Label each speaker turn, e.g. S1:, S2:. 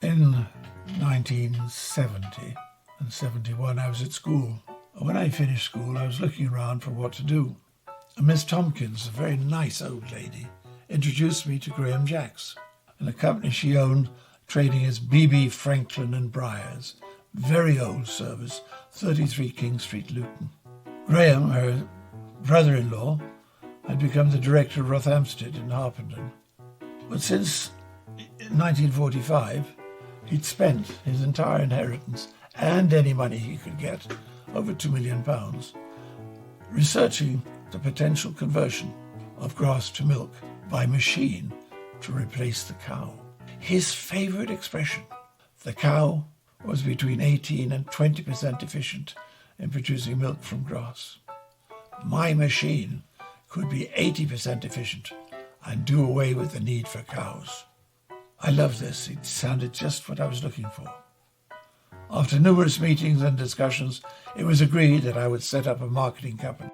S1: In 1970 and 71, I was at school. When I finished school, I was looking around for what to do. And Ms Tompkins, a very nice old lady, introduced me to Graham Jacks and a company she owned trading as BB Franklin and Briars. Very old service, 33 King Street, Luton. Graham, her brother-in-law, had become the director of Rothamsted in Harpenden. But since 1945, he'd spent his entire inheritance and any money he could get, over £2 million, researching the potential conversion of grass to milk by machine to replace the cow. His favourite expression, the cow was between 18 and 20% efficient in producing milk from grass. My machine could be 80% efficient and do away with the need for cows. I loved this. It sounded just what I was looking for. After numerous meetings and discussions, it was agreed that I would set up a marketing company.